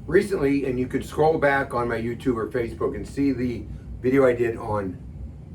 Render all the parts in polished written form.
recently, and you could scroll back on my YouTube or Facebook and see the video I did on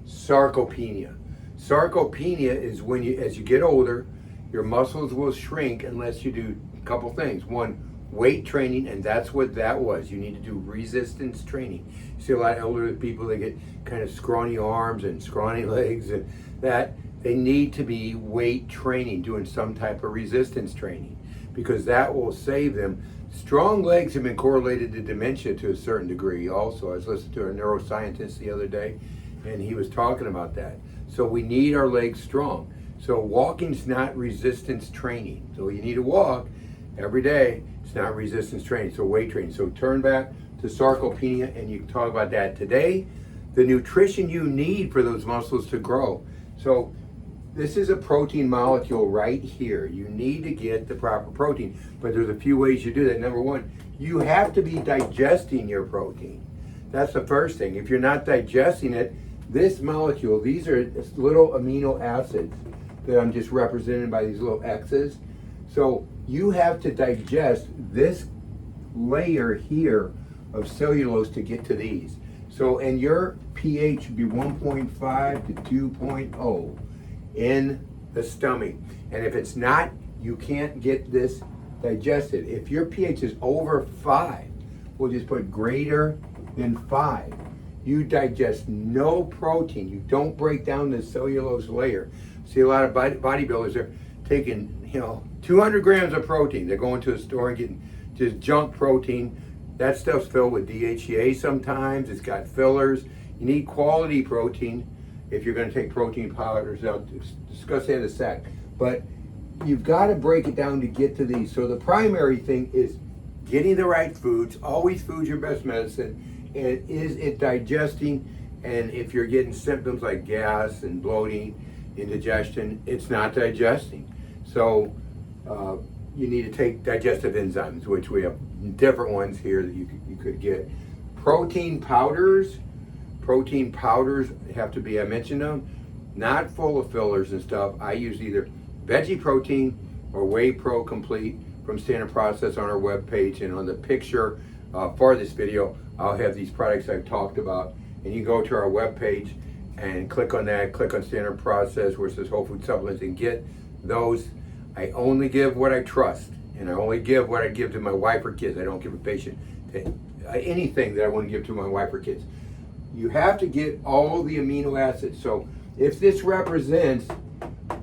sarcopenia. Sarcopenia is when as you get older, your muscles will shrink unless you do a couple things. One, weight training, and that's what that was. You need to do resistance training. You see a lot of elderly people, they get kind of scrawny arms and scrawny legs, and that they need to be weight training, doing some type of resistance training, because that will save them. Strong legs have been correlated to dementia to a certain degree also. I was listening to a neuroscientist the other day, and he was talking about that. So we need our legs strong. So walking's not resistance training. So you need to walk every day. It's not resistance training, so weight training. So turn back to sarcopenia, and you can talk about that today. The nutrition you need for those muscles to grow. So this is a protein molecule right here. You need to get the proper protein, but there's a few ways you do that. Number one, you have to be digesting your protein. That's the first thing. If you're not digesting it, this molecule, these are little amino acids that I'm just represented by these little X's. So you have to digest this layer here of cellulose to get to these. So, and your pH should be 1.5 to 2.0 in the stomach. And if it's not, you can't get this digested. If your pH is over 5, we'll just put greater than 5. You digest no protein. You don't break down the cellulose layer. See a lot of bodybuilders are taking, 200 grams of protein. They're going to a store and getting just junk protein. That stuff's filled with DHEA sometimes. It's got fillers. You need quality protein if you're going to take protein powders. I'll discuss that in a sec. But you've got to break it down to get to these. So the primary thing is getting the right foods. Always food's your best medicine. And is it digesting? And if you're getting symptoms like gas and bloating, indigestion, it's not digesting. So you need to take digestive enzymes, which we have different ones here that you could get. Protein powders have to be, I mentioned them, not full of fillers and stuff. I use either Veggie Protein or Whey Pro Complete from Standard Process on our webpage, and on the picture for this video, I'll have these products I've talked about, and you go to our webpage and click on that, click on Standard Process where it says Whole Food Supplements, and get those. I only give what I trust, and I only give what I give to my wife or kids. I don't give a patient anything that I want to give to my wife or kids. You have to get all the amino acids. So if this represents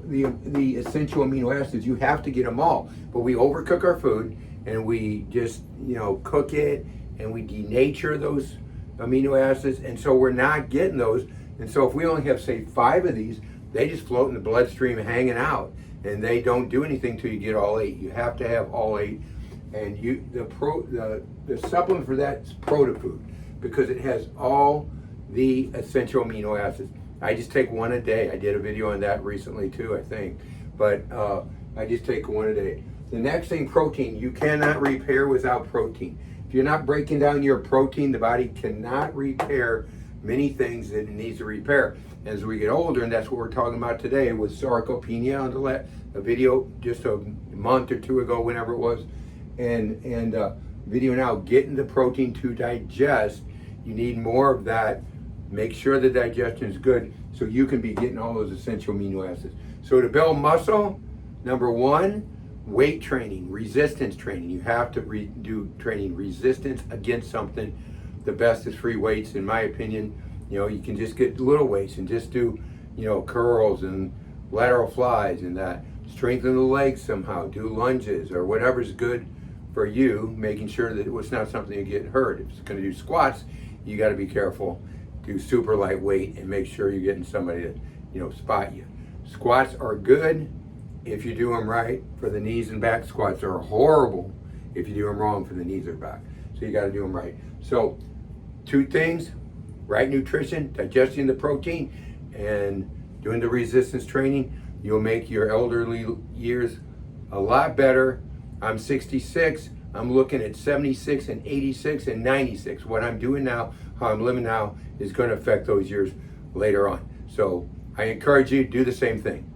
the essential amino acids, you have to get them all. But we overcook our food, and we just cook it, and we denature those amino acids, and so we're not getting those. And so if we only have, say, 5 of these, they just float in the bloodstream hanging out, and they don't do anything till you get all 8. You have to have all 8, and the supplement for that is Protefood, because it has all the essential amino acids. I just take one a day. I did a video on that recently too, I think, but I just take one a day. The next thing, protein. You cannot repair without protein. If you're not breaking down your protein, the body cannot repair many things that it needs to repair. As we get older, and that's what we're talking about today with sarcopenia on a video just a month or 2 ago, whenever it was, and video now, getting the protein to digest. You need more of that. Make sure the digestion is good so you can be getting all those essential amino acids. So to build muscle, number 1, weight training, resistance training. You have to do training resistance against something. The best is free weights, in my opinion. You can just get little weights and just do, curls and lateral flies and that. Strengthen the legs somehow. Do lunges or whatever's good for you, making sure that it's not something you get hurt. If it's going to do squats, you got to be careful. Do super lightweight and make sure you're getting somebody to, spot you. Squats are good if you do them right for the knees and back. Squats are horrible if you do them wrong for the knees or back. So you got to do them right. So 2 things, right nutrition, digesting the protein, and doing the resistance training. You'll make your elderly years a lot better. I'm 66. I'm looking at 76 and 86 and 96. What I'm doing now, how I'm living now, is going to affect those years later on. So I encourage you to do the same thing.